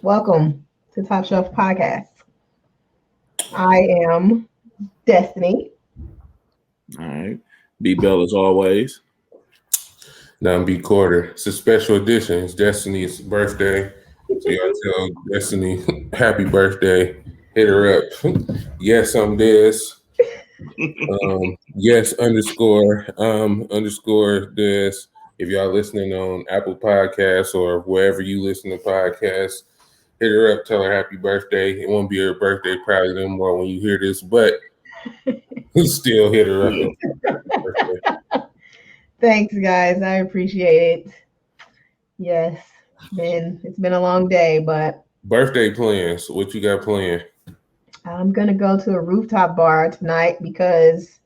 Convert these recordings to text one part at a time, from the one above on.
Welcome to TopShelf Podcast. I am Destiny. All right. Be Bell as always. Now be Quarter. It's a special edition. It's Destiny's birthday. So y'all tell Destiny happy birthday. Hit her up. Yes, I'm this. Yes, underscore this. If y'all listening on Apple Podcasts or wherever you listen to podcasts, hit her up, tell her happy birthday. It won't be her birthday probably no more when you hear this, but still hit her up. Thanks, guys. I appreciate it. Yes, it's been a long day, but birthday plans. What you got planned? I'm gonna go to a rooftop bar tonight because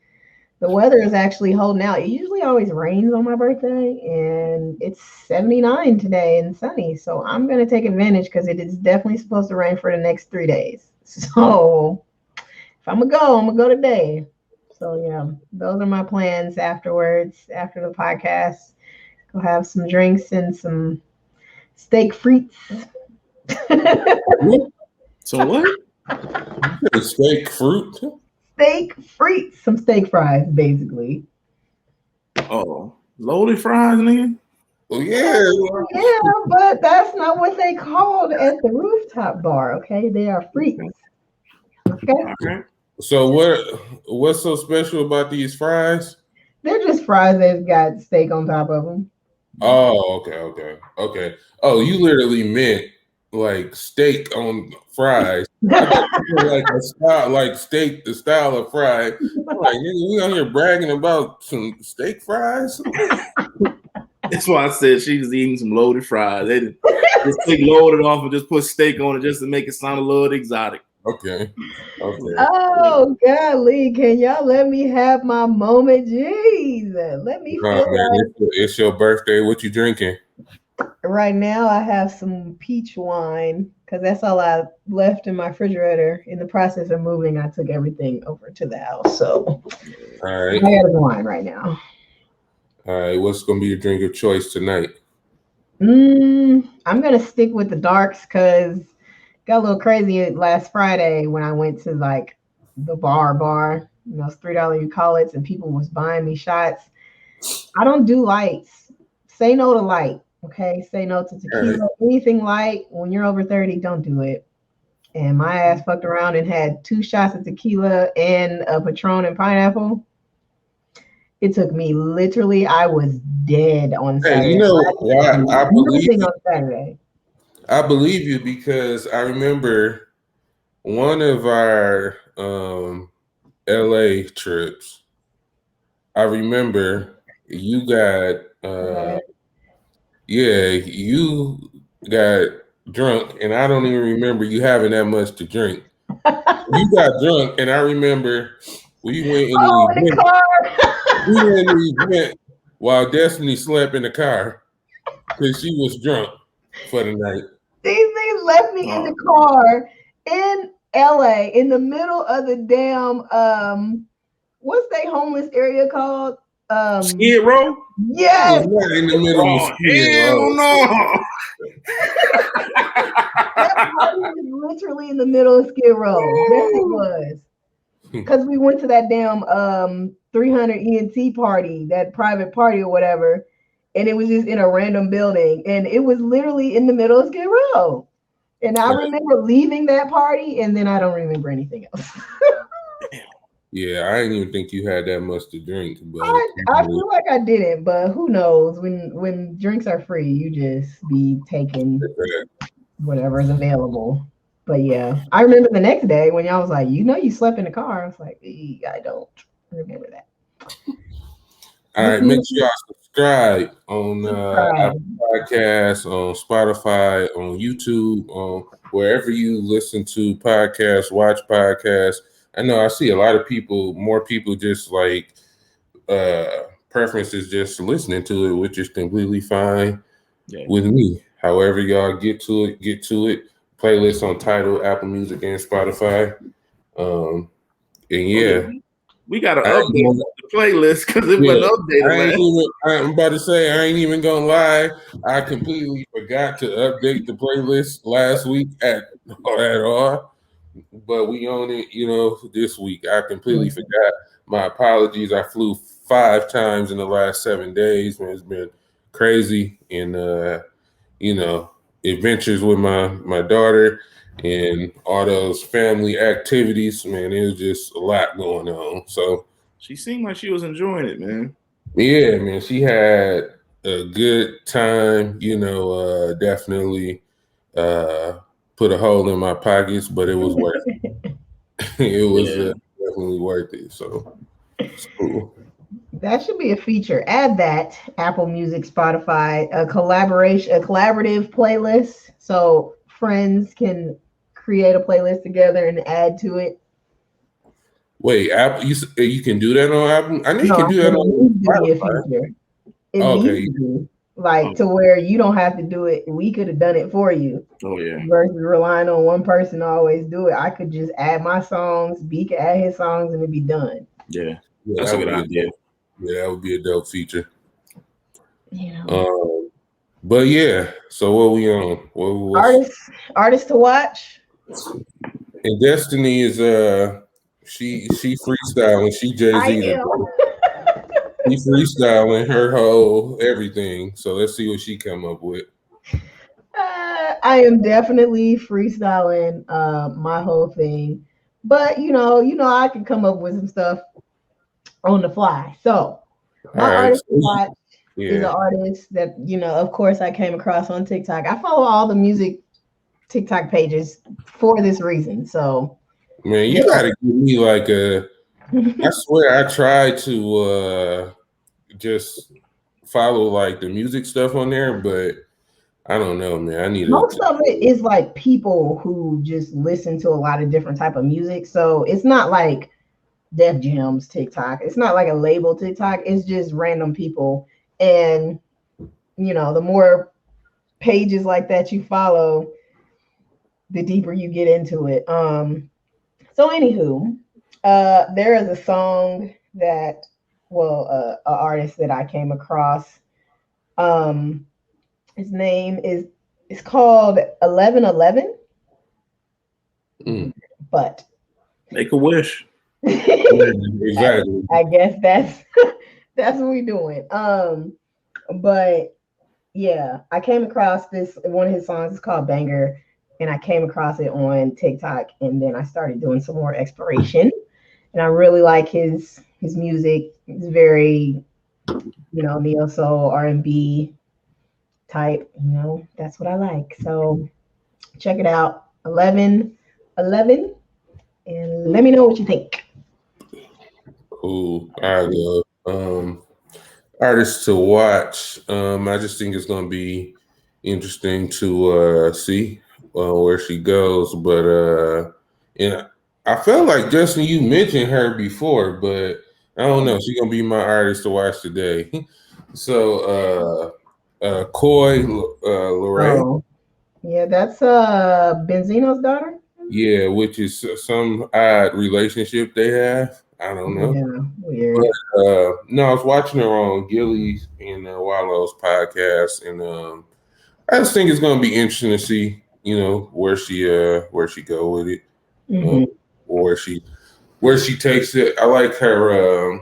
the weather is actually holding out. It usually always rains on my birthday, and it's 79 today and sunny. So I'm gonna take advantage because it is definitely supposed to rain for the next 3 days. So if I'm gonna go today. So yeah, those are my plans afterwards, after the podcast. Go have some drinks and some steak frites. So what? Steak fruit? Steak frites, some steak fries, basically. Oh, loaded fries, nigga? Oh, yeah. Yeah, but that's not what they called at the rooftop bar, okay? They are frites. Okay? Okay. So what's so special about these fries? They're just fries that's got steak on top of them. Oh, okay. Oh, you literally meant like steak on fries. I thought you were like a style, like steak, the style of fry. I'm like, nigga, we out here bragging about some steak fries. That's why I said she was eating some loaded fries. They just take loaded off and just put steak on it just to make it sound a little exotic. Okay. Oh, golly. Can y'all let me have my moment? Jeez. Let me feel Man, it's your birthday. What you drinking? Right now, I have some peach wine because that's all I left in my refrigerator. In the process of moving, I took everything over to the house. So All right. I got a wine right now. All right. What's going to be your drink of choice tonight? I'm going to stick with the darks because got a little crazy last Friday when I went to like the bar, it's $3 you call it, and people was buying me shots. I don't do lights. Say no to light, okay? Say no to tequila. Right. Anything light, when you're over 30, don't do it. And my ass fucked around and had 2 shots of tequila and a Patron and pineapple. It took me literally, I was dead on Saturday. Hey, you know why I believe on Saturday. I believe you because I remember one of our LA trips. I remember you got you got drunk, and I don't even remember you having that much to drink. You got drunk, and I remember we went in the car. We went in the event while Destiny slept in the car because she was drunk for the night. These niggas left me in the car in LA in the middle of the damn what's that homeless area called? Skid Row? Yes. Not in the middle of Skid Row. No. That party was literally in the middle of Skid Row. Yes, it was. Because we went to that damn 300 ENT party, that private party or whatever. And it was just in a random building. And it was literally in the middle of Skid Row. And I remember leaving that party, and then I don't remember anything else. Yeah, I didn't even think you had that much to drink. But I feel like I didn't, but who knows? When drinks are free, you just be taking whatever is available. But yeah, I remember the next day when y'all was like, you slept in the car. I was like, I don't remember that. All right, make sure y'all subscribe on Apple Podcasts, on Spotify, on YouTube, on wherever you listen to podcasts, watch podcasts. I know I see a lot of people, more people just like preferences just listening to it, which is completely fine with me. However y'all get to it. Playlists on Tidal, Apple Music, and Spotify. And yeah. We got to update the playlist because it wasn't updated. I'm about to say I ain't even gonna lie. I completely forgot to update the playlist last week at all. But we own it, this week. I completely forgot. My apologies. I flew 5 times in the last 7 days, man. It's been crazy. And adventures with my daughter and all those family activities, man. It was just a lot going on. So she seemed like she was enjoying it, man. Yeah, man. She had a good time, definitely put a hole in my pockets, but it was worth it. It was definitely worth it. So it's cool. That should be a feature. Add that Apple Music, Spotify, a collaborative playlist, so friends can create a playlist together and add to it. Wait, Apple? You can do that on Apple? I know you can do that on Spotify. It needs to be like to where you don't have to do it. We could have done it for you. Oh yeah. Versus relying on one person to always do it. I could just add my songs. B could add his songs, and it'd be done. Yeah, that's a good idea. Yeah, that would be a dope feature. Yeah. But yeah. So what we on? Artists to watch. And Destiny is she freestyling. She Jay-Z. She freestyling her whole everything. So let's see what she come up with. I am definitely freestyling my whole thing, but I can come up with some stuff on the fly. So my artist to watch is an artist that of course I came across on TikTok. I follow all the music TikTok pages for this reason. So man, you gotta give me like I swear I tried to just follow like the music stuff on there, but I don't know, man. I need most of it is like people who just listen to a lot of different type of music. So it's not like Def Jam's TikTok. It's not like a label TikTok. It's just random people. And the more pages like that you follow, the deeper you get into it. So anywho, there is a song that an artist that I came across. His name it's called 1111. But make a wish. Exactly. I guess that's what we're doing. But yeah, I came across one of his songs is called Banger, and I came across it on TikTok, and then I started doing some more exploration. And I really like his music. It's very, neo soul, R&B type. That's what I like. So check it out, 1111, and let me know what you think. Cool. I go. Artists to watch. I just think it's gonna be interesting to see where she goes. But I felt like Justin, you mentioned her before, but I don't know. She's gonna be my artist to watch today. So Coy Leray. Oh, yeah, that's Benzino's daughter. Yeah, which is some odd relationship they have. I don't know. Yeah, weird. But, no, I was watching her on Gilly's and Wallow's podcast, and I just think it's going to be interesting to see, where she go with it, or where she takes it. I like her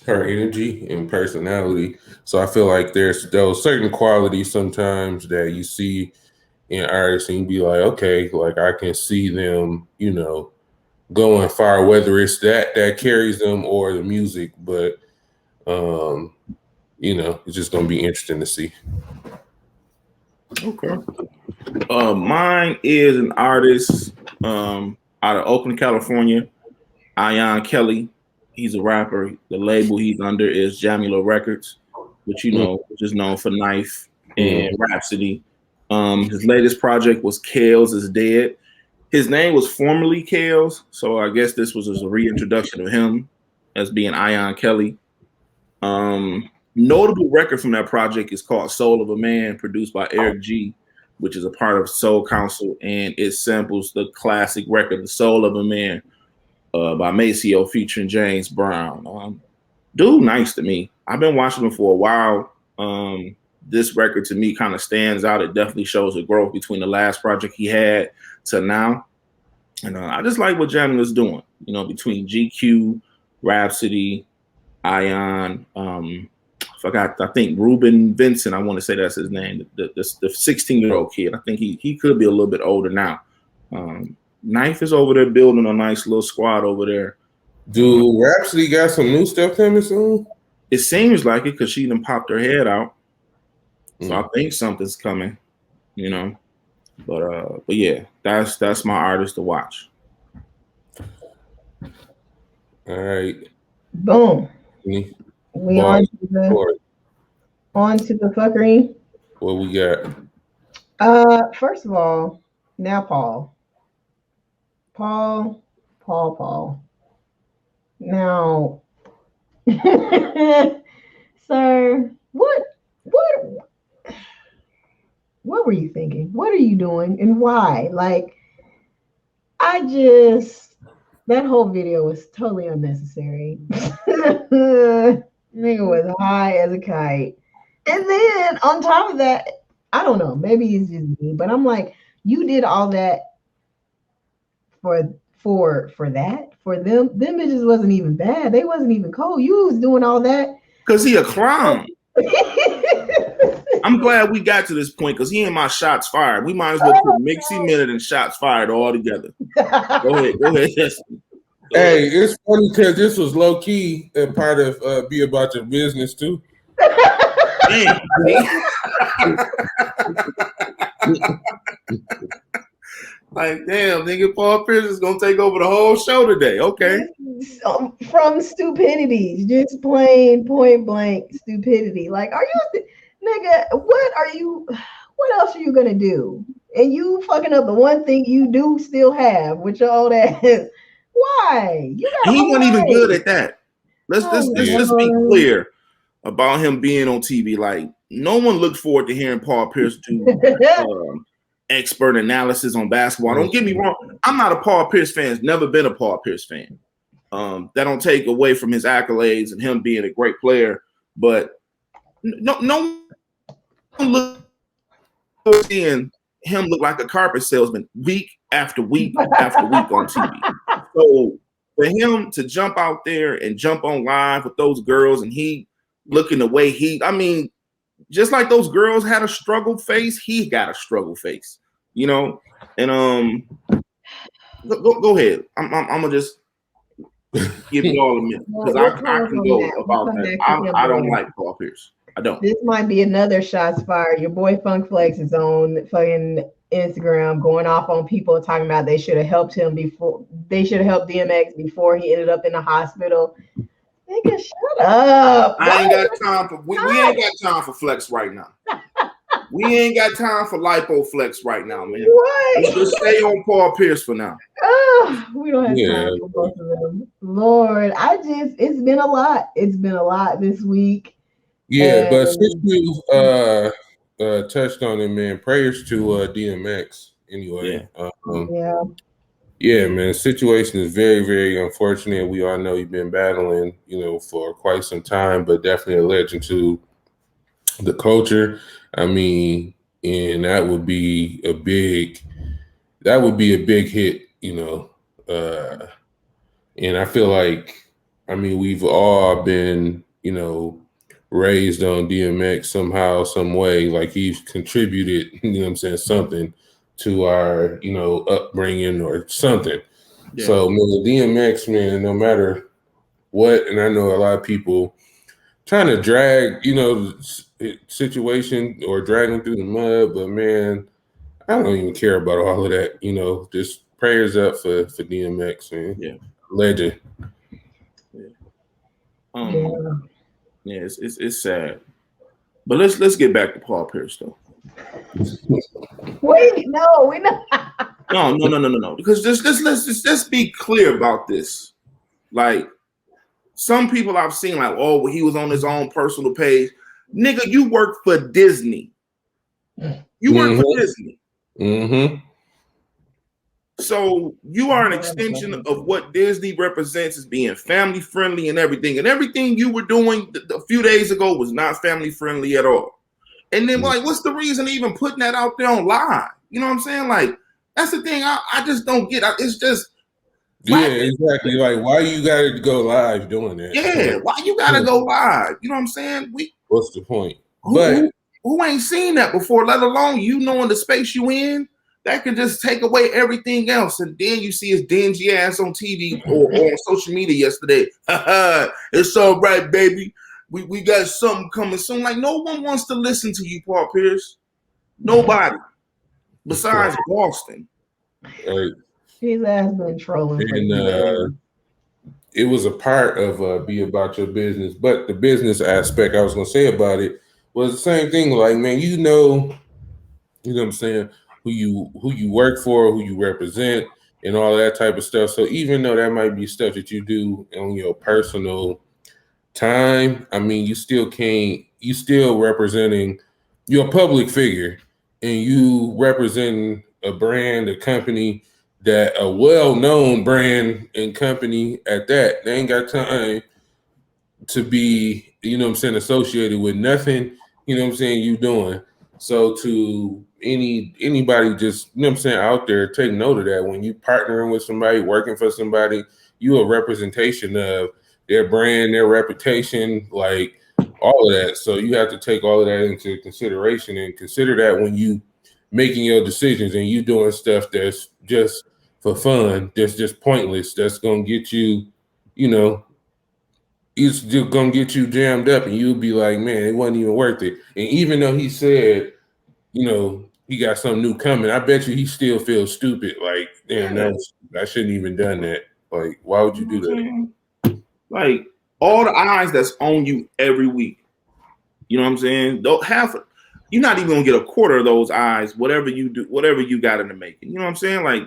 energy and personality, so I feel like there's those certain qualities sometimes that you see in artists, and you be like, okay, like I can see them, going far, whether it's that carries them or the music, but it's just gonna be interesting to see. Okay. Mine is an artist out of Oakland, California, Ian Kelly. He's a rapper. The label he's under is Jamula Records, which which is known for Knife and Rhapsody. His latest project was Kales is Dead. His name was formerly Kales, so I guess this was just a reintroduction of him as being Ian Kelly. Notable record from that project is called Soul of a Man, produced by Eric G, which is a part of Soul Council, and it samples the classic record, The Soul of a Man, by Maceo featuring James Brown. dude, nice to me. I've been watching him for a while. This record to me kind of stands out. It definitely shows a growth between the last project he had to now. And I just like what Jamula's doing, you know, between GQ, Rhapsody, Ion, I think Ruben Vincent, I want to say that's his name, the 16-year-old kid. I think he could be a little bit older now. Knife is over there building a nice little squad over there. Dude, Rhapsody got some new stuff coming soon? It seems like it because she done popped her head out. So I think something's coming, you know. But yeah, that's my artist to watch. All right. Boom. We on to the fuckery. What we got? First of all, now Paul. Now, sir, what were you thinking? What are you doing, and why? Like, that whole video was totally unnecessary. Nigga was high as a kite. And then on top of that, I don't know, maybe it's just me, but I'm like, you did all that for that? For them bitches wasn't even bad. They wasn't even cold. You was doing all that. Because he a clown. I'm glad we got to this point because he ain't my shots fired. We might as well put Mixie Minute and shots fired all together. Go ahead. Hey, it's funny because this was low key a part of Be About Your Business too. Damn. Like, damn, nigga, Paul Pierce is gonna take over the whole show today. Okay. From stupidity, just plain point blank stupidity. Like, are you, nigga? What else are you gonna do? And you fucking up the one thing you do still have with your old ass. Why? He wasn't even good at that. Let's just be clear about him being on TV. Like, no one looked forward to hearing Paul Pierce do expert analysis on basketball. Don't get me wrong. I'm not a Paul Pierce fan. Never been a Paul Pierce fan. That don't take away from his accolades and him being a great player. But no one look seeing him look like a carpet salesman week after week after week on TV. So for him to jump out there and jump on live with those girls and he looking the way just like those girls had a struggle face, he got a struggle face, you know. And go ahead. I'm gonna just give you all a minute because I can go about that. I don't like Paul Pierce. I don't. This might be another shots fired. Your boy Funk Flex is on fucking Instagram going off on people talking about they should have helped him before. They should have helped DMX before he ended up in the hospital. Nigga, shut up. I ain't got time for we ain't got time for Flex right now. We ain't got time for lipo Flex right now, man. What? Let's just stay on Paul Pierce for now. We don't have time for both of them. Lord, it's been a lot. It's been a lot this week. Yeah, but since you touched on it, man, prayers to DMX anyway. Yeah, man, the situation is very, very unfortunate. We all know he's been battling, for quite some time, but definitely a legend to the culture. I mean, and that would be a big hit, and I feel like, we've all been, raised on DMX somehow, some way, like he's contributed, something to our, upbringing or something. Yeah. So, man, DMX, man, no matter what, and I know a lot of people trying to drag, the situation or dragging through the mud, but man, I don't even care about all of that, just prayers up for DMX, man. Yeah. Legend. Yeah, it's sad. But let's get back to Paul Pierce though. Wait, no, we not. No. Because let's be clear about this. Like, some people I've seen like, oh, well, he was on his own personal page. Nigga, you work for Disney. You work for Disney. Mm-hmm. So you are an extension of what Disney represents as being family friendly and everything. And everything you were doing a few days ago was not family friendly at all. And then like, what's the reason even putting that out there on live? You know what I'm saying? Like, that's the thing I just don't get. It's just exactly. Like, why you gotta go live doing that? Yeah, why you gotta go live? You know what I'm saying? What's the point? Who ain't seen that before, let alone you knowing the space you in? That can just take away everything else. And then you see his dingy ass on TV or on social media yesterday. It's all right, baby. We got something coming soon. Like, no one wants to listen to you, Paul Pierce. Nobody. Besides Boston. Right. His ass been trolling. And it was a part of Be About Your Business. But the business aspect I was going to say about it was the same thing. Like, man, you know what I'm saying, who you work for, who you represent, and all that type of stuff. So even though that might be stuff that you do on your personal time, I mean, you still representing, you're a public figure, and you representing a brand, a company, that a well-known brand and company at that. They ain't got time to be, you know what I'm saying, associated with nothing, you know what I'm saying, you doing. So to anybody just, you know what I'm saying, out there, take note of that. When you partnering with somebody, working for somebody, you a representation of their brand, their reputation, like all of that. So you have to take all of that into consideration and consider that when you making your decisions and you doing stuff that's just for fun, that's just pointless, that's gonna get you, you know, it's just gonna get you jammed up, and you'll be like, man, it wasn't even worth it. And even though he said, you know, he got something new coming, I bet you he still feels stupid. Like, damn, I shouldn't even done that. Like, why would you do that? Like, all the eyes that's on you every week. You know what I'm saying? You're not even gonna get a quarter of those eyes, whatever you do, whatever you got in the making. You know what I'm saying? Like,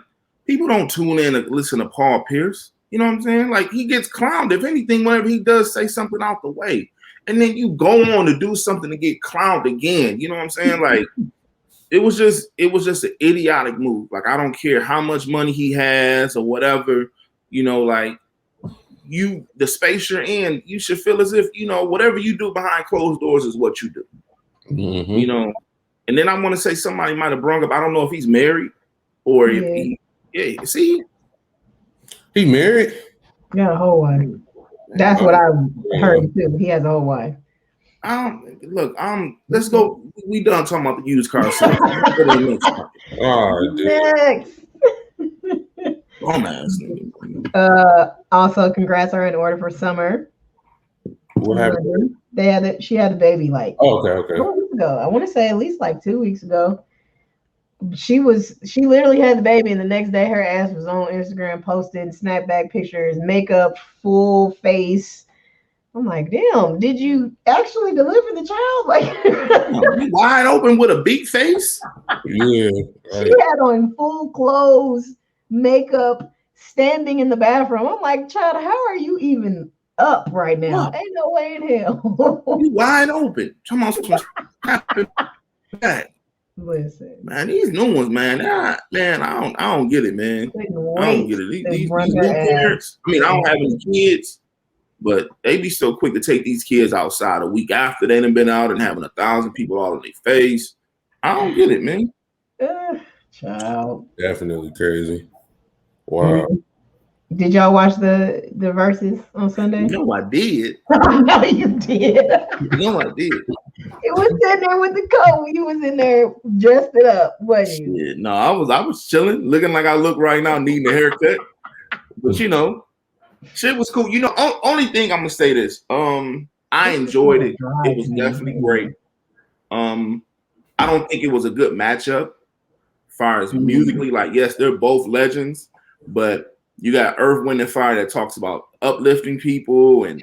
people don't tune in and listen to Paul Pierce. You know what I'm saying? Like, he gets clowned. If anything, whenever he does say something out the way, and then you go on to do something to get clowned again. You know what I'm saying? Like, it was just an idiotic move. Like, I don't care how much money he has or whatever. You know, like, the space you're in, you should feel as if, you know, whatever you do behind closed doors is what you do. Mm-hmm. You know, and then I want to say somebody might have brought up, I don't know if he's married or if see, he married. Got a whole wife. That's what I heard too. He has a whole wife. Let's go. We done talking about the used car sales. Next. Also, congrats are in order for Summer. What happened? She had a baby like okay. 2 weeks ago. I want to say at least like 2 weeks ago. She literally had the baby, and the next day her ass was on Instagram posting snapback pictures, makeup, full face. I'm like, damn, did you actually deliver the child? Like, wide open with a big face? Yeah. Right. She had on full clothes, makeup, standing in the bathroom. I'm like, child, how are you even up right now? What? Ain't no way in hell. You wide open. Come on, back. Listen, man, these new ones, man. I don't get it, man. I don't get it. These new parents. I mean, I don't have any kids, but they be so quick to take these kids outside a week after they done been out and having 1,000 people all in their face. I don't get it, man. Child, definitely crazy. Wow. Did y'all watch the Verzuz on Sunday? No, I did. No, you did. No, I did. It was in there with the coat. You was in there dressed it up, wasn't you? Yeah, no, I was chilling, looking like I look right now, needing a haircut. But you know, shit was cool. You know, only thing I'm gonna say this. I enjoyed it. It was definitely great. I don't think it was a good matchup as far as musically. Like, yes, they're both legends, but you got Earth, Wind, and Fire that talks about uplifting people and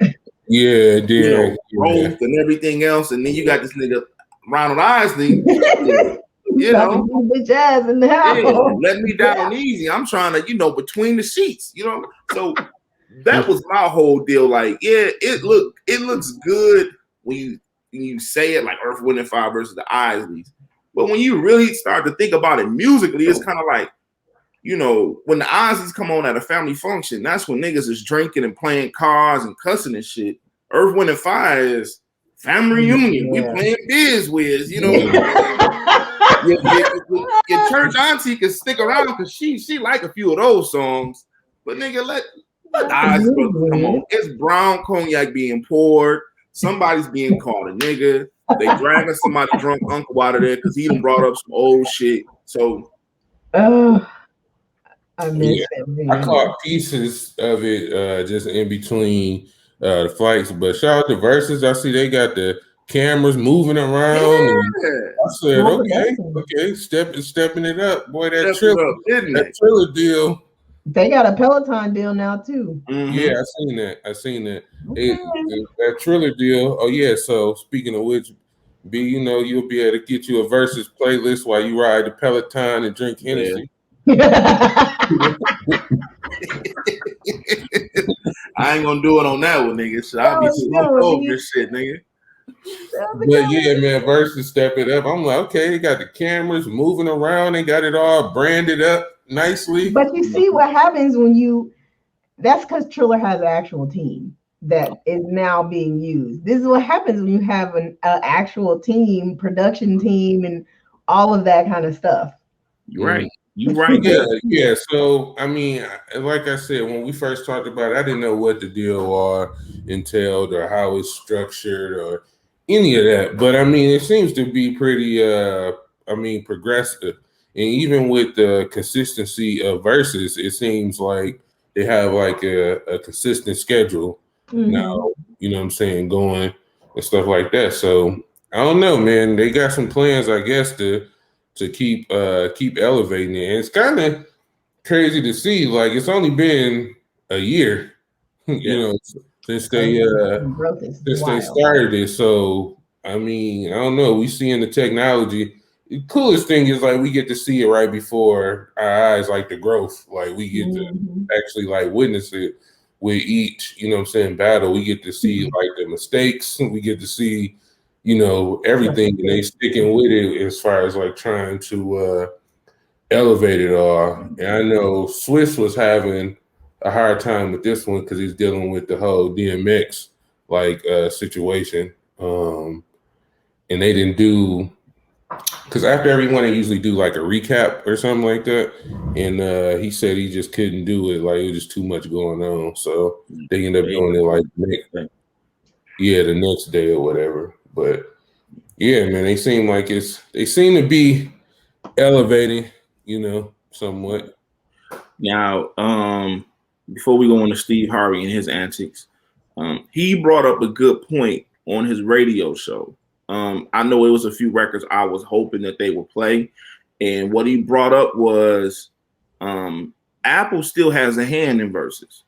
growth and everything else, and then you got this nigga Ronald Isley, you know, bitch ass in the house. Let me down easy. I'm trying to, you know, between the sheets, you know. So that was my whole deal. Like, it looks good when you say it, like Earth, Wind, and Fire versus the Isleys. But when you really start to think about it musically, it's kind of like, you know, when the Ozzies come on at a family function, that's when niggas is drinking and playing cards and cussing and shit. Earth, Wind, and Fire is family reunion. We playing Biz Wiz, you know. Your church auntie can stick around because she like a few of those songs. But nigga, let the Ozzy brothers come on. It's brown cognac being poured. Somebody's being called a nigga. They dragging somebody drunk uncle out of there because he done brought up some old shit. So I missed it. I caught pieces of it just in between the flights. But shout out to Verzuz. I see they got the cameras moving around. Yeah. And I said, okay, stepping it up. Boy, that Triller deal. They got a Peloton deal now too. Mm-hmm. Yeah, I seen that. Okay. That Triller deal. Oh yeah. So speaking of which, B, you know, you'll be able to get you a Verzuz playlist while you ride the Peloton and drink Hennessy. I ain't gonna do it on that one, nigga. So I'll be too over this shit, nigga. But yeah, man, Verzuz step it up. I'm like, okay, they got the cameras moving around. They got it all branded up nicely. But you see what happens when that's because Triller has an actual team that is now being used. This is what happens when you have an actual team, production team, and all of that kind of stuff. You're right. You right. Yeah. So I mean, like I said, when we first talked about it, I didn't know what the deal entailed or how it's structured or any of that. But I mean, it seems to be pretty progressive. And even with the consistency of Verzuz, it seems like they have like a consistent schedule now, you know what I'm saying, going and stuff like that. So I don't know, man. They got some plans, I guess, to keep elevating it. And it's kind of crazy to see. Like, it's only been a year, you know, since they started it. So I mean, I don't know. We seeing the technology. The coolest thing is like we get to see it right before our eyes, like the growth. Like we get to actually like witness it with each, you know what I'm saying, battle. We get to see like the mistakes. We get to see, you know, everything, and they sticking with it as far as like trying to elevate it all. And I know Swiss was having a hard time with this one because he's dealing with the whole DMX like situation. And they didn't do, because after every one they usually do like a recap or something like that. And he said he just couldn't do it, like it was just too much going on. So they ended up doing it like the next day or whatever. But yeah, man, they seem to be elevating, you know, somewhat. Now, before we go on to Steve Harvey and his antics, he brought up a good point on his radio show. I know it was a few records I was hoping that they would play, and what he brought up was Apple still has a hand in Verzuz.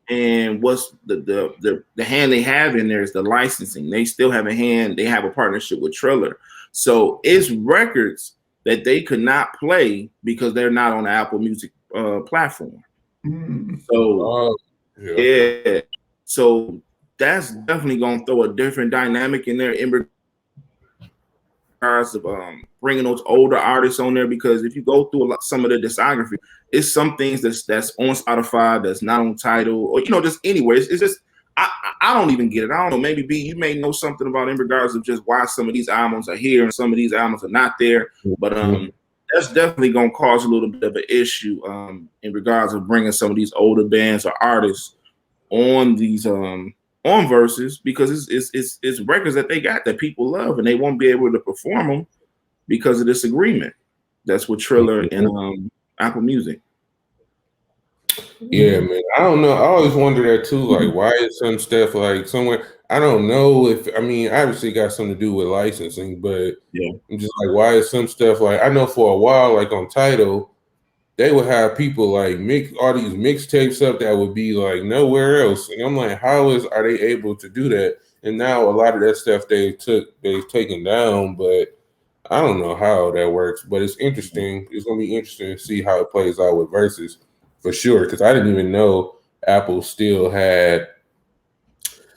And what's the hand they have in there is the licensing. They still have a hand. They have a partnership with Triller, so it's records that they could not play because they're not on the Apple Music platform. So yeah, so that's definitely going to throw a different dynamic in there in regards of bringing those older artists on there, because if you go through some of the discography, it's some things that's on Spotify that's not on Tidal, or, you know, just anywhere. It's just, I don't even get it. I don't know. Maybe B, you may know something about in regards of just why some of these albums are here and some of these albums are not there. But that's definitely going to cause a little bit of an issue in regards of bringing some of these older bands or artists on these on Verzuz, because it's records that they got that people love, and they won't be able to perform them because of this agreement that's with Triller and Apple Music. Yeah, man. I don't know. I always wonder that too. Like, why is some stuff like somewhere? I don't know if, I mean, obviously it got something to do with licensing, but I'm just like, why is some stuff like, I know for a while, like on Tidal, they would have people like mix all these mixtapes up that would be like nowhere else. And I'm like, are they able to do that? And now a lot of that stuff they've taken down, but I don't know how that works. But it's interesting. It's gonna be interesting to see how it plays out with Verzuz for sure. Because I didn't even know Apple still had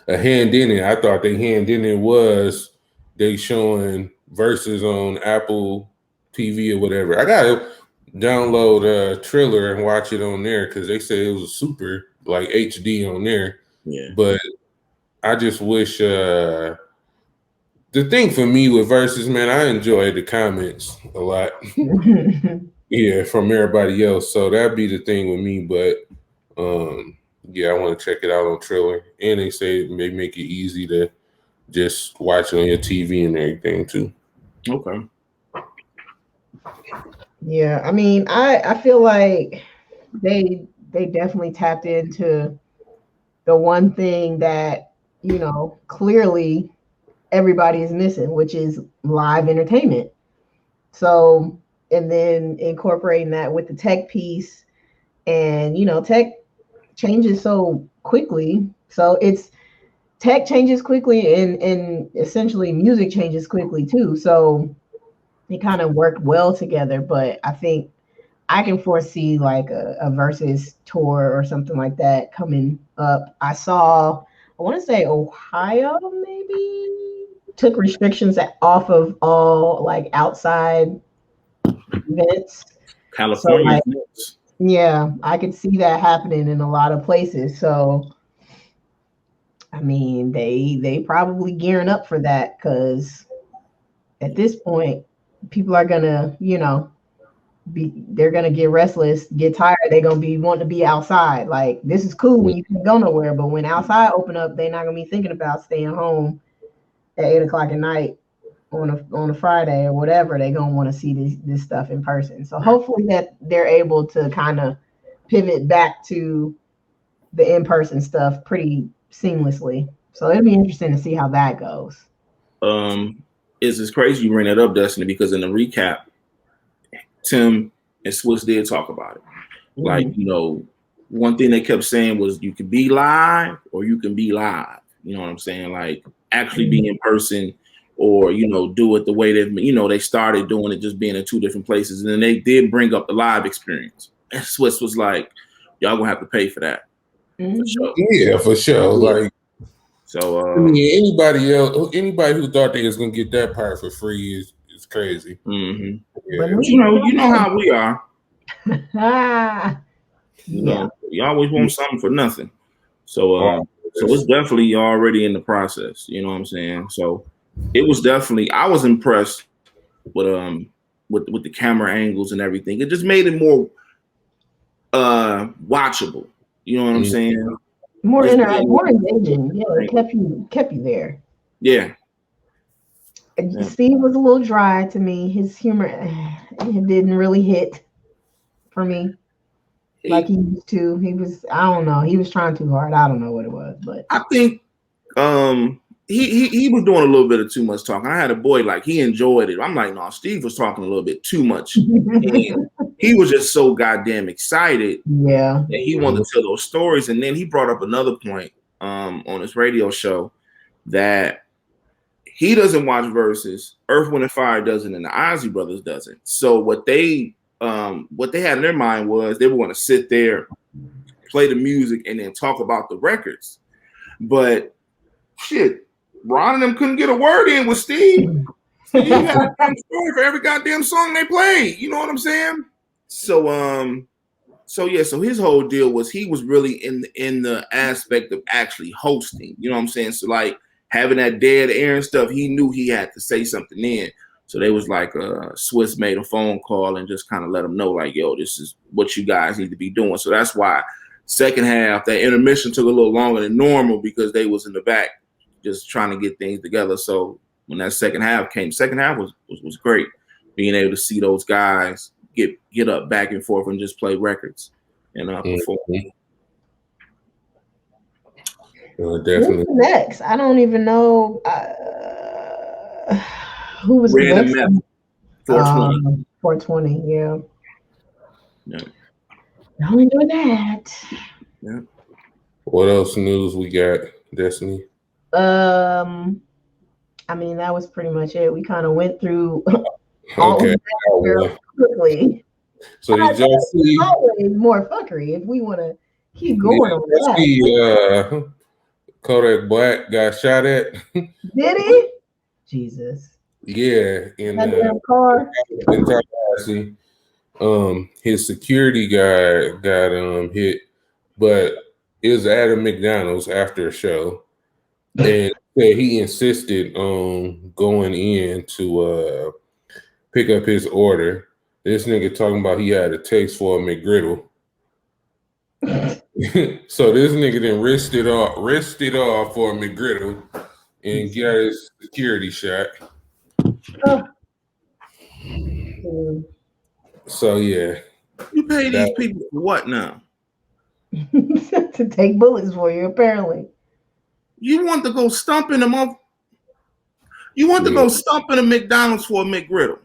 a hand in it. I thought their hand in it was they showing Verzuz on Apple TV or whatever. I gotta download Triller and watch it on there because they say it was super like HD on there. Yeah. But I just wish the thing for me with Verzuz, man, I enjoy the comments a lot. Yeah, from everybody else. So that'd be the thing with me. But yeah, I want to check it out on Triller. And they say they make it easy to just watch it on your TV and everything too. Okay. Yeah, I mean, I feel like they definitely tapped into the one thing that, you know, clearly everybody is missing, which is live entertainment. So, and then incorporating that with the tech piece, and you know, tech changes so quickly. So it's tech changes quickly, and essentially music changes quickly too. So they kind of work well together. But I think I can foresee like a Versus tour or something like that coming up. I want to say Ohio maybe took restrictions off of all like outside events. California. So, like, yeah, I could see that happening in a lot of places. So, I mean, they probably gearing up for that because at this point, people are gonna, you know, they're gonna get restless, get tired. They're gonna be wanting to be outside. Like this is cool when you can't go nowhere, but when outside open up, they're not gonna be thinking about staying home at 8 o'clock at night on a Friday or whatever. They're gonna want to see this stuff in person. So hopefully that they're able to kind of pivot back to the in-person stuff pretty seamlessly. So it'll be interesting to see how that goes. It's crazy you bring that up, Destiny, because in the recap, Tim and Swiss did talk about it. Mm-hmm. Like, you know, one thing they kept saying was you can be live or you can be live. You know what I'm saying? Like actually be in person or, you know, do it the way they started doing it, just being in two different places. And then they did bring up the live experience. And Swiss was like, y'all gonna have to pay for that. Mm-hmm. For sure. Yeah, for sure. Yeah. Like, so anybody who thought they was gonna get that part for free is crazy. Mm-hmm. Yeah. But you know how we are. You know, you always want something for nothing. So so it's definitely already in the process. You know what I'm saying? So it was definitely, I was impressed with the camera angles and everything. It just made it more watchable. You know what I'm saying? More interactive, more engaging. Yeah, it kept you there. Yeah. Steve was a little dry to me. His humor it didn't really hit for me like he used to. He was, I don't know, he was trying too hard. I don't know what it was, but I think he was doing a little bit of too much talking. I had a boy like he enjoyed it. I'm like, no, Steve was talking a little bit too much. And he was just so goddamn excited. Yeah. And he wanted to tell those stories. And then he brought up another point on his radio show that he doesn't watch Verzuz, Earth, Wind, and Fire doesn't, and the Isley Brothers doesn't. So what they had in their mind was they were going to sit there, play the music, and then talk about the records. But shit, Ron and them couldn't get a word in with Steve. Steve had a damn story for every goddamn song they played. You know what I'm saying? So so his whole deal was he was really in the aspect of actually hosting. You know what I'm saying? So like having that dead air and stuff, he knew he had to say something in. So they was like, Swiss made a phone call and just kind of let them know, like, yo, this is what you guys need to be doing. So that's why second half, that intermission took a little longer than normal because they was in the back just trying to get things together. So when that second half came, second half was great. Being able to see those guys get up back and forth and just play records and perform. Definitely. Who's next? I don't even know who was the next. 420. 420, yeah. Yeah. Don't enjoy that. Yeah. What else news we got, Destiny? I mean, that was pretty much it. We kind of went through all of that very quickly. So did y'all see? Always more fuckery if we want to keep going on that. Kodak Black got shot at. Did he? Jesus. Yeah, in that damn car. In Tallahassee. his security guy got hit, but it was at a McDonald's after a show, and he insisted on going in to pick up his order. This nigga talking about he had a taste for a McGriddle. So this nigga then risked it off for a McGriddle and got his security shot. So yeah. You pay these people for what now? To take bullets for you, apparently. You want to go stumping them up? You want to go stumping a McDonald's for a McGriddle?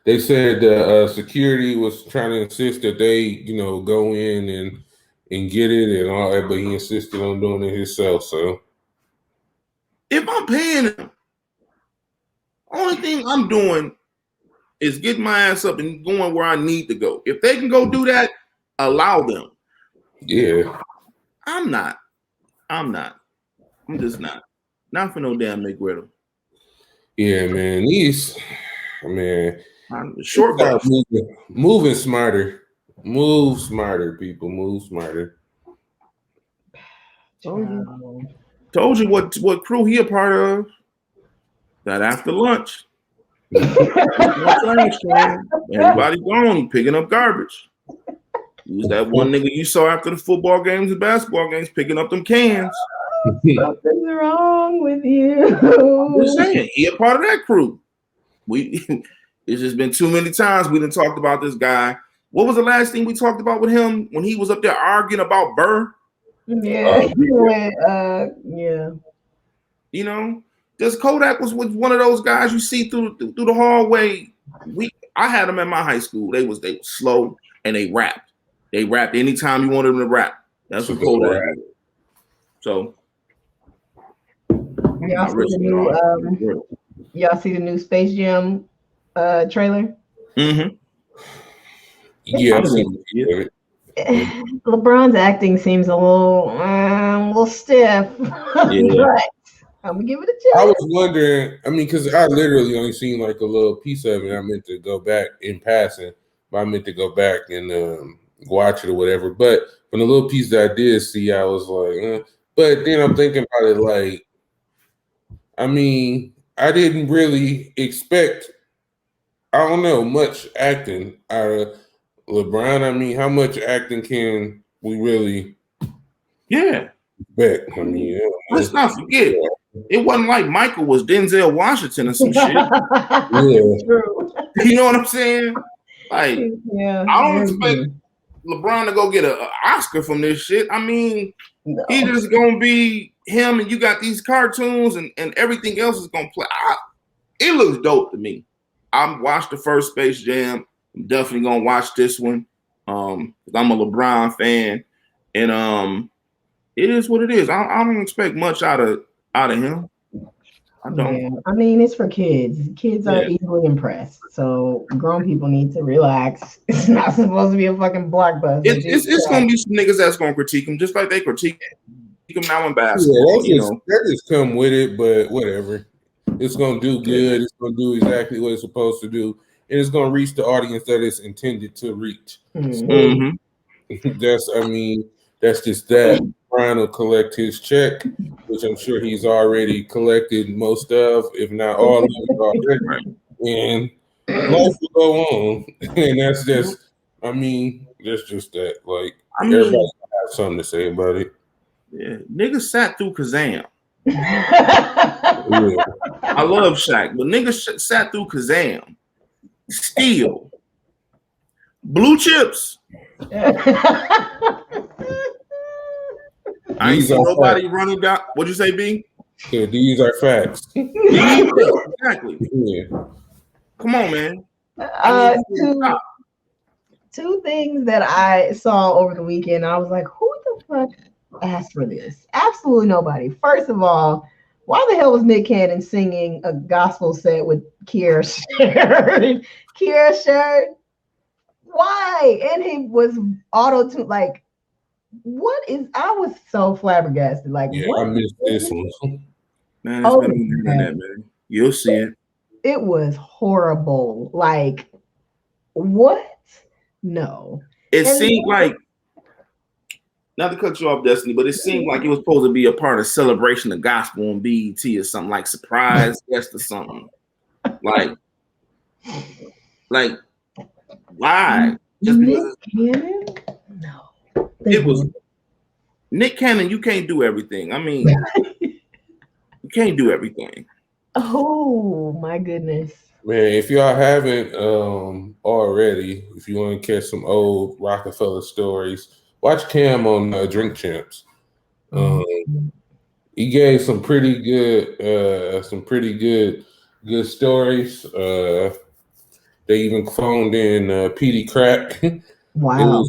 They said the security was trying to insist that they, go in and get it and all that, but he insisted on doing it himself. So if I'm paying them, only thing I'm doing is getting my ass up and going where I need to go. If they can go do that, allow them. Yeah. I'm not. I'm just not. Not for no damn McGriddle. Yeah, man. Short guys. Moving smarter. Move smarter, people. Move smarter. Told you what crew he a part of. That after lunch. Everybody gone. He picking up garbage. He's that one nigga you saw after the football games and basketball games picking up them cans. Something's wrong with you. I'm just saying, he a part of that crew. It's just been too many times we done talked about this guy. What was the last thing we talked about with him when he was up there arguing about Burr? Yeah. Just Kodak was one of those guys you see through the hallway. I had them at my high school. They was slow and they rapped. They rapped anytime you wanted them to rap. That's what Kodak had. So y'all see the new Space Jam trailer? Mm-hmm. Yeah. LeBron's acting seems a little stiff. Yeah. But I'm gonna give it a chance. I was wondering, because I literally only seen like a little piece of it. I meant to go back in passing, but I meant to go back and watch it or whatever. But from the little piece that I did see, I was like, But then I'm thinking about it like, I didn't really expect, much acting out of LeBron. How much acting can we really expect? Let's not forget, it wasn't like Michael was Denzel Washington or some shit. True. You know what I'm saying? Like, I don't expect LeBron to go get an Oscar from this shit. No. He just gonna be him, and you got these cartoons, and everything else is gonna play. It looks dope to me. I watched the first Space Jam. I'm definitely gonna watch this one. I'm a LeBron fan, and it is what it is. I don't expect much out of him. I don't. Yeah. It's for kids. Kids are easily impressed. So grown people need to relax. It's not supposed to be a fucking blockbuster. It's gonna be some niggas that's gonna critique him, just like they critique him now in basketball. That just come with it, but whatever. It's gonna do good. It's gonna do exactly what it's supposed to do, and it's gonna reach the audience that it's intended to reach. Mm-hmm. So, that's just that. Trying to collect his check, which I'm sure he's already collected most of, if not all of it already. And life will go on. And that's just, that's just that. Like, everybody have something to say about it. Yeah, niggas sat through Kazam. I love Shaq, but niggas sat through Kazam. Steel. Blue chips. I ain't seen nobody running down. What'd you say, B? Yeah, these are facts. Exactly. Yeah. Come on, man. Two things that I saw over the weekend. I was like, who the fuck asked for this? Absolutely nobody. First of all, why the hell was Nick Cannon singing a gospel set with Kiera's shirt? Kiera's shirt? Why? And he was auto-tuned, what is, I was so flabbergasted. I missed this one. Man, it's been on the internet, man. You'll see it. It was horrible. Like, what? No. It seemed like, not to cut you off, Destiny, but it seemed like it was supposed to be a part of Celebration of Gospel on BET or something, like surprise guest or something. Like, why? Just because Cannon? No. It was Nick Cannon. You can't do everything. I mean, you can't do everything. Oh my goodness. Man, if y'all haven't already, if you want to catch some old Rockefeller stories, watch Cam on Drink Champs. He gave some pretty good stories. They even phoned in PD Crack. Wow.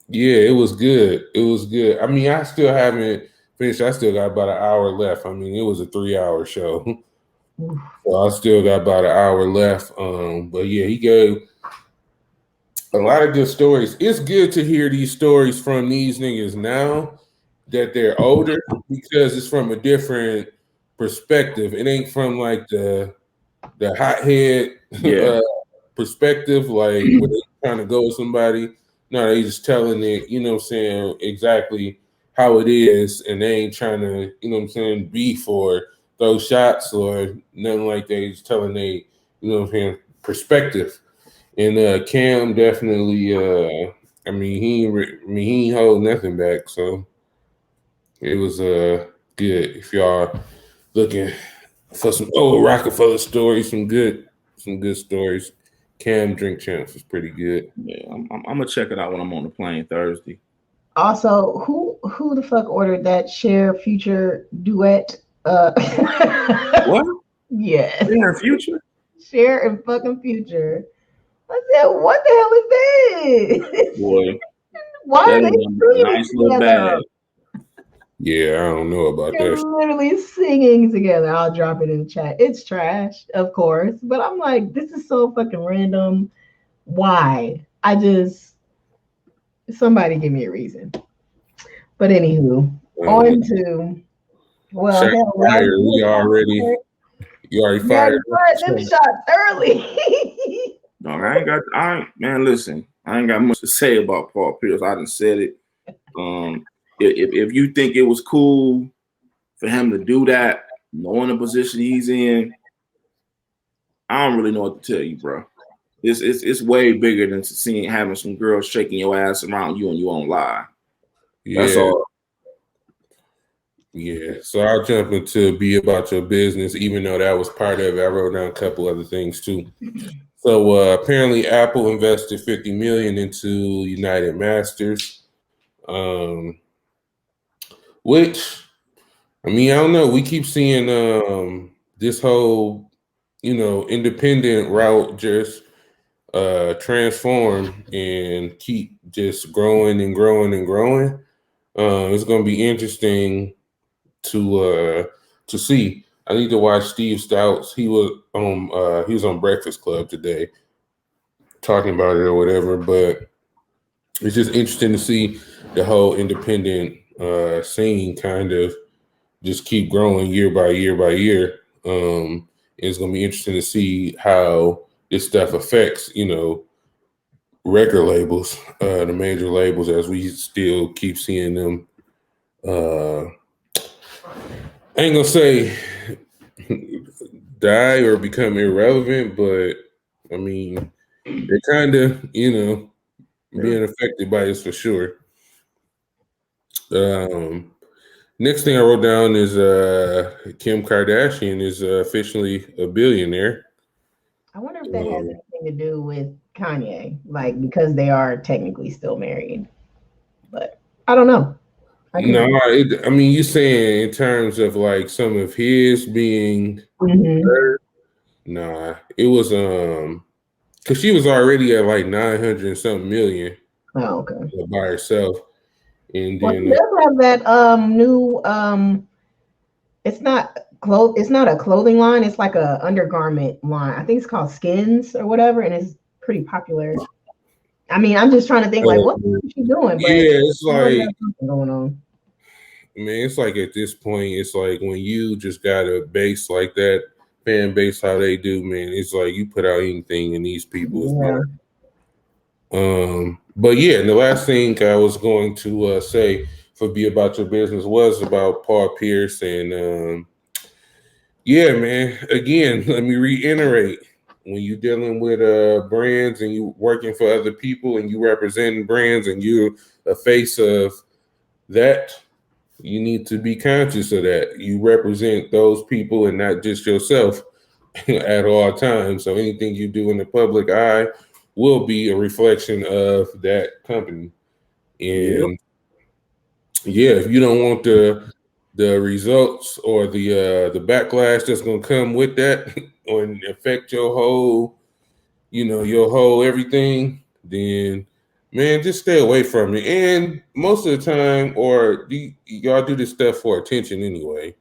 It was good. It was good. I mean, I still haven't finished. I still got about an hour left. I mean, it was a 3-hour show. So I still got about an hour left. But yeah, he gave a lot of good stories. It's good to hear these stories from these niggas now that they're older, because it's from a different perspective. It ain't from like the hothead perspective, like when they trying to go with somebody. No, they just telling it, you know what I'm saying, exactly how it is, and they ain't trying to, you know what I'm saying, beef or throw shots or nothing like that. He's telling they, you know what I'm saying, perspective. And Cam definitely, I mean, he ain't hold nothing back. So it was good. If y'all looking for some old Rockefeller stories, some good stories, Cam Drink Champs is pretty good. Yeah, I'm gonna check it out when I'm on the plane Thursday. Also, who the fuck ordered that Cher Future duet? What? Yes. Cher Future? Cher and fucking Future. I said, what the hell is this? Boy, why are they singing nice little bag? Yeah, I don't know about They're that. literally singing together. I'll drop it in the chat. It's trash, of course, but I'm like, this is so fucking random. Why? Somebody give me a reason. But anywho, on to you already fired. Them shots early. No, listen, I ain't got much to say about Paul Pierce. I done said it. If you think it was cool for him to do that, knowing the position he's in, I don't really know what to tell you, bro. It's way bigger than having some girls shaking your ass around you and you won't lie. Yeah. That's all. Yeah. So I'll jump into Be About Your Business, even though that was part of it. I wrote down a couple other things too. So apparently Apple invested $50 million into United Masters. Which, I mean, I don't know. We keep seeing this whole, independent route just transform and keep just growing and growing and growing. It's going to be interesting to see. I need to watch Steve Stouts. He was on Breakfast Club today talking about it or whatever, but it's just interesting to see the whole independent scene kind of just keep growing year by year by year. It's going to be interesting to see how this stuff affects, record labels, the major labels, as we still keep seeing them. I ain't gonna say die or become irrelevant, but I mean, they're kind of, being affected by this for sure. Next thing I wrote down is Kim Kardashian is officially a billionaire. I wonder if that has anything to do with Kanye, like because they are technically still married. But I don't know. I mean, you're saying in terms of like some of his being hurt? Nah, it was because she was already at like 900 and something million. Oh, okay. By herself. And then she does have that new it's not a clothing line, it's like a undergarment line. I think it's called Skins or whatever, and it's pretty popular. I mean, I'm just trying to think like what is she doing? But yeah, it's like going on. man, it's like at this point, it's like when you just got a base like that, fan base how they do, man. It's like you put out anything and these people is like. But yeah, and the last thing I was going to say for Be About Your Business was about Paul Pierce. And yeah, man, again, let me reiterate, when you're dealing with brands and you working for other people and you representing brands and you're a face of that, you need to be conscious of that. You represent those people and not just yourself at all times. So anything you do in the public eye will be a reflection of that company. And yeah, if you don't want the results or the backlash that's gonna come with that or affect your whole, your whole everything, then man, just stay away from it. And most of the time, y'all do this stuff for attention anyway.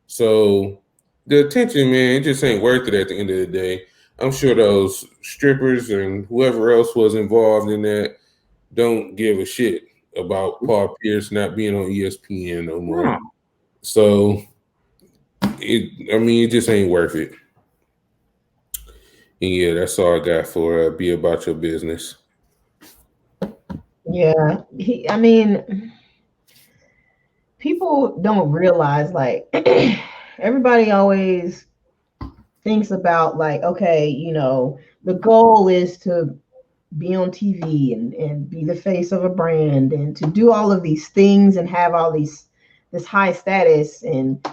So the attention, man, it just ain't worth it at the end of the day. I'm sure those strippers and whoever else was involved in that don't give a shit about Paul Pierce not being on ESPN no more. Yeah. So it just ain't worth it. And yeah, that's all I got for Be About Your Business. Yeah, people don't realize, like, everybody always thinks about, like, okay, the goal is to be on TV and be the face of a brand and to do all of these things and have all this high status and,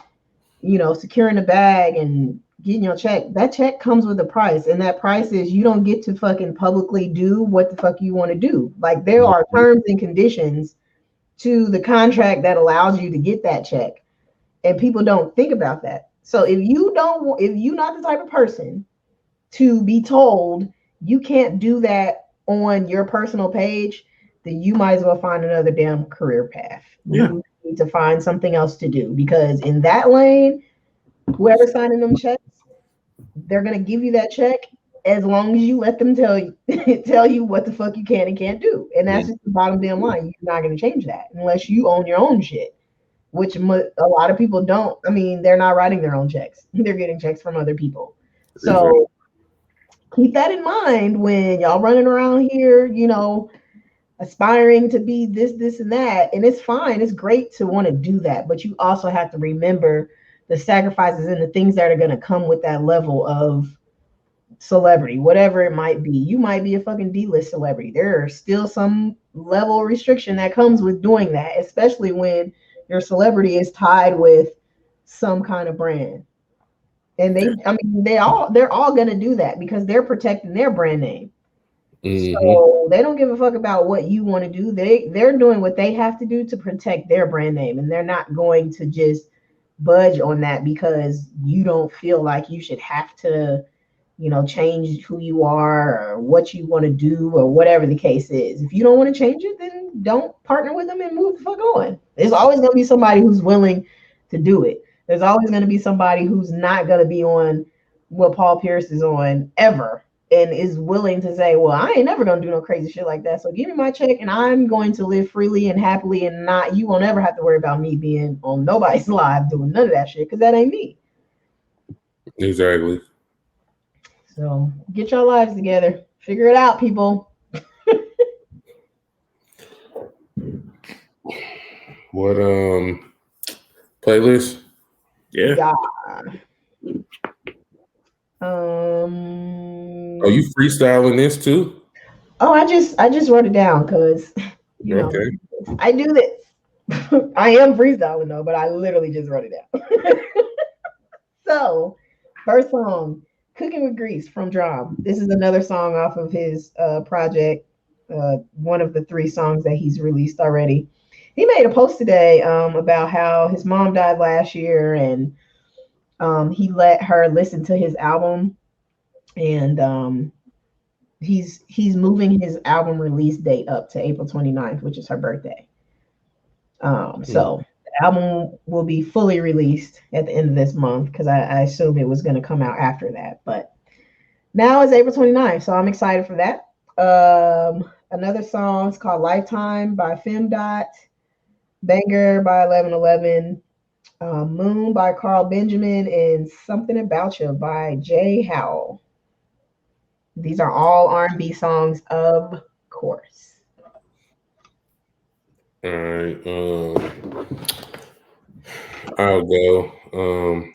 securing a bag and getting your check. That check comes with a price, and that price is you don't get to fucking publicly do what the fuck you want to do. Like, there are terms and conditions to the contract that allows you to get that check, and people don't think about that. So if you're not the type of person to be told you can't do that on your personal page, then you might as well find another damn career path. Yeah. You need to find something else to do, because in that lane, whoever's signing them checks, they're gonna give you that check as long as you let them tell you what the fuck you can and can't do. And that's just the bottom damn line. You're not gonna change that unless you own your own shit, which a lot of people don't. I mean, they're not writing their own checks. They're getting checks from other people. So keep that in mind when y'all running around here, aspiring to be this, and that. And it's fine. It's great to want to do that. But you also have to remember the sacrifices and the things that are going to come with that level of celebrity, whatever it might be. You might be a fucking D-list celebrity. There are still some level of restriction that comes with doing that, especially when your celebrity is tied with some kind of brand. And they're all gonna do that because they're protecting their brand name. Mm-hmm. So they don't give a fuck about what you want to do. They're doing what they have to do to protect their brand name, and they're not going to just budge on that because you don't feel like you should have to, change who you are or what you want to do or whatever the case is. If you don't want to change it, then don't partner with them and move the fuck on. There's always gonna be somebody who's willing to do it. There's always going to be somebody who's not going to be on what Paul Pierce is on ever and is willing to say, well, I ain't never going to do no crazy shit like that. So give me my check and I'm going to live freely and happily, and you won't ever have to worry about me being on nobody's live doing none of that shit, because that ain't me. Exactly. So get your lives together. Figure it out, people. What playlist? Yeah. Are you freestyling this too? Oh, I just wrote it down because I do this. I am freestyling though, but I literally just wrote it down. So, first song, "Cooking with Grease" from Drum. This is another song off of his project, one of the 3 songs that he's released already. He made a post today about how his mom died last year, and he let her listen to his album, and he's moving his album release date up to April 29th, which is her birthday. So the album will be fully released at the end of this month, because I assume it was going to come out after that. But now it's April 29th, so I'm excited for that. Another song is called "Lifetime" by Femdot. Banger by 1111. Moon by Carl Benjamin, and Something About You by Jay Howell. These are all R&B songs, of course. All right. I'll go.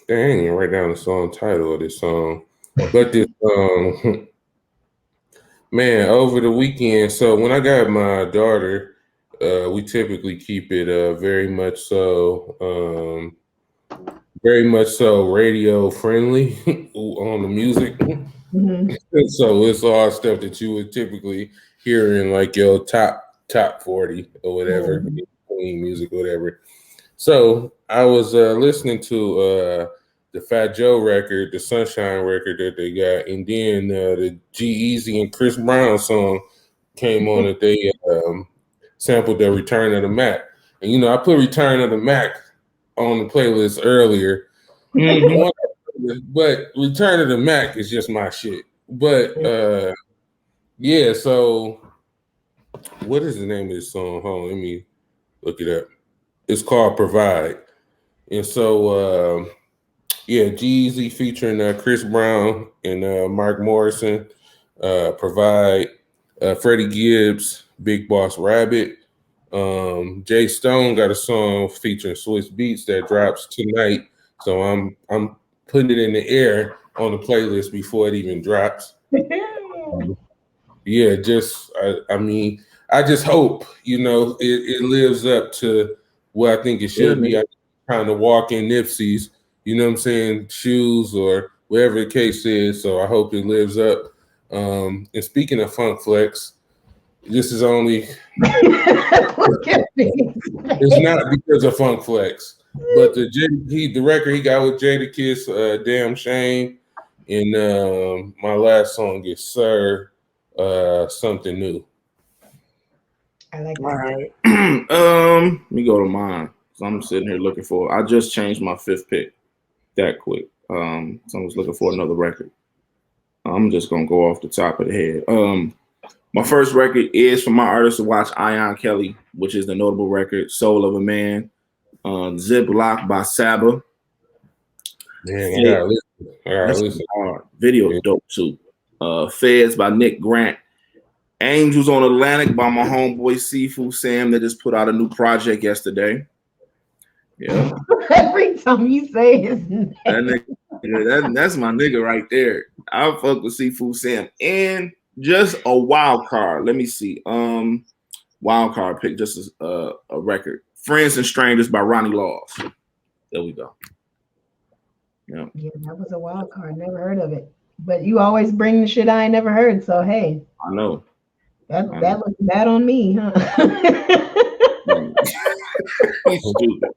Dang, I write down the song title of this song. But this man, over the weekend. So when I got my daughter, we typically keep it very much so radio friendly on the music. Mm-hmm. So it's all stuff that you would typically hear in like your top 40 or whatever, clean music, whatever. So I was listening to the Fat Joe record, the Sunshine record that they got, and then the G-Eazy and Chris Brown song came on that they sampled the Return of the Mac. And, you know, I put Return of the Mac on the playlist earlier. But Return of the Mac is just my shit. But, yeah, so what is the name of this song? Hold on, let me look it up. It's called Provide. And so, G-Eazy featuring Chris Brown and Mark Morrison, Provide, Freddie Gibbs, Big Boss Rabbit. Jay Stone got a song featuring Swiss Beats that drops tonight. So I'm putting it in the air on the playlist before it even drops. I just hope, you know, it lives up to what I think it should be. I'm trying to walk in Nipsey's, you know what I'm saying, shoes or whatever the case is. So I hope it lives up. And speaking of Funk Flex, this is only it's not because of Funk Flex, but the record he got with Jadakiss, Damn Shame, and my last song is Sir, Something New. I like that. All right. Let me go to mine. So I'm sitting here looking for. I just changed my fifth pick that quick. So I was looking for another record. I'm just gonna go off the top of the head. My first record is from my artist to watch, Ian Kelly, which is the notable record, Soul of a Man. Ziploc by Saba. Man, I gotta listen. Video dope too. Feds by Nick Grant. Angels on Atlantic by my homeboy Sifu Sam that just put out a new project yesterday. Yeah. Every time you say his name. That's my nigga right there. I fuck with Sifu Sam. And just a wild card. Let me see. Wild card pick, just a record. Friends and Strangers by Ronnie Laws. There we go. Yeah, that was a wild card. Never heard of it. But you always bring the shit I ain't never heard. So hey. I know. That looks bad on me, huh? Stupid,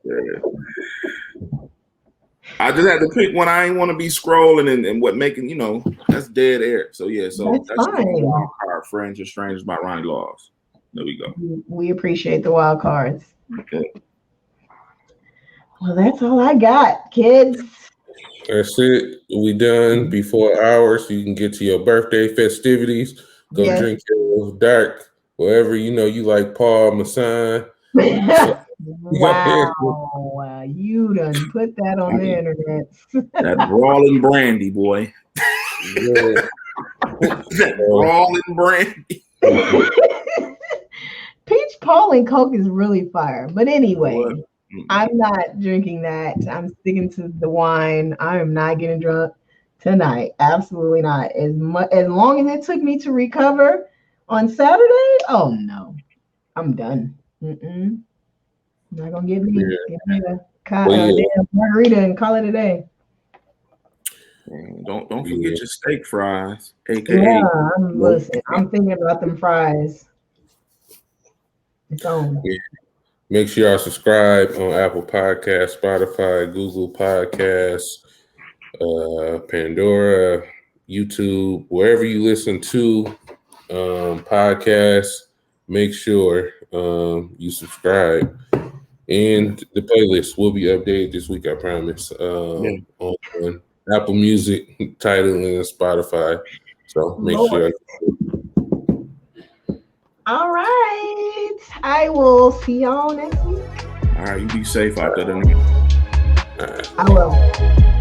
I just had to pick one. I ain't want to be scrolling and what making, you know, that's dead air. So yeah, so that's fine. Wild card, Friends and Strangers by Ronnie Laws. There we go. We appreciate the wild cards. Okay. Well, that's all I got, kids. That's it. We done before hours, so you can get to your birthday festivities. Go drink your dark, wherever you know you like Paul Masson. Wow, you done put that on the internet. That brawling brandy, boy. That brawling brandy. Peach Paul and Coke is really fire. But anyway, I'm not drinking that. I'm sticking to the wine. I am not getting drunk tonight. Absolutely not. As long as it took me to recover on Saturday, oh no, I'm done. Not gonna get me a damn margarita and call it a day. Don't forget your steak fries, aka. Yeah, I'm thinking about them fries. It's on. Yeah. Make sure y'all subscribe on Apple Podcasts, Spotify, Google Podcasts, Pandora, YouTube, wherever you listen to podcasts. Make sure you subscribe. And the playlist will be updated this week, I promise, on Apple Music, Tidal, and Spotify. So make sure. All right. I will see y'all next week. All right, you be safe out there tonight. I will.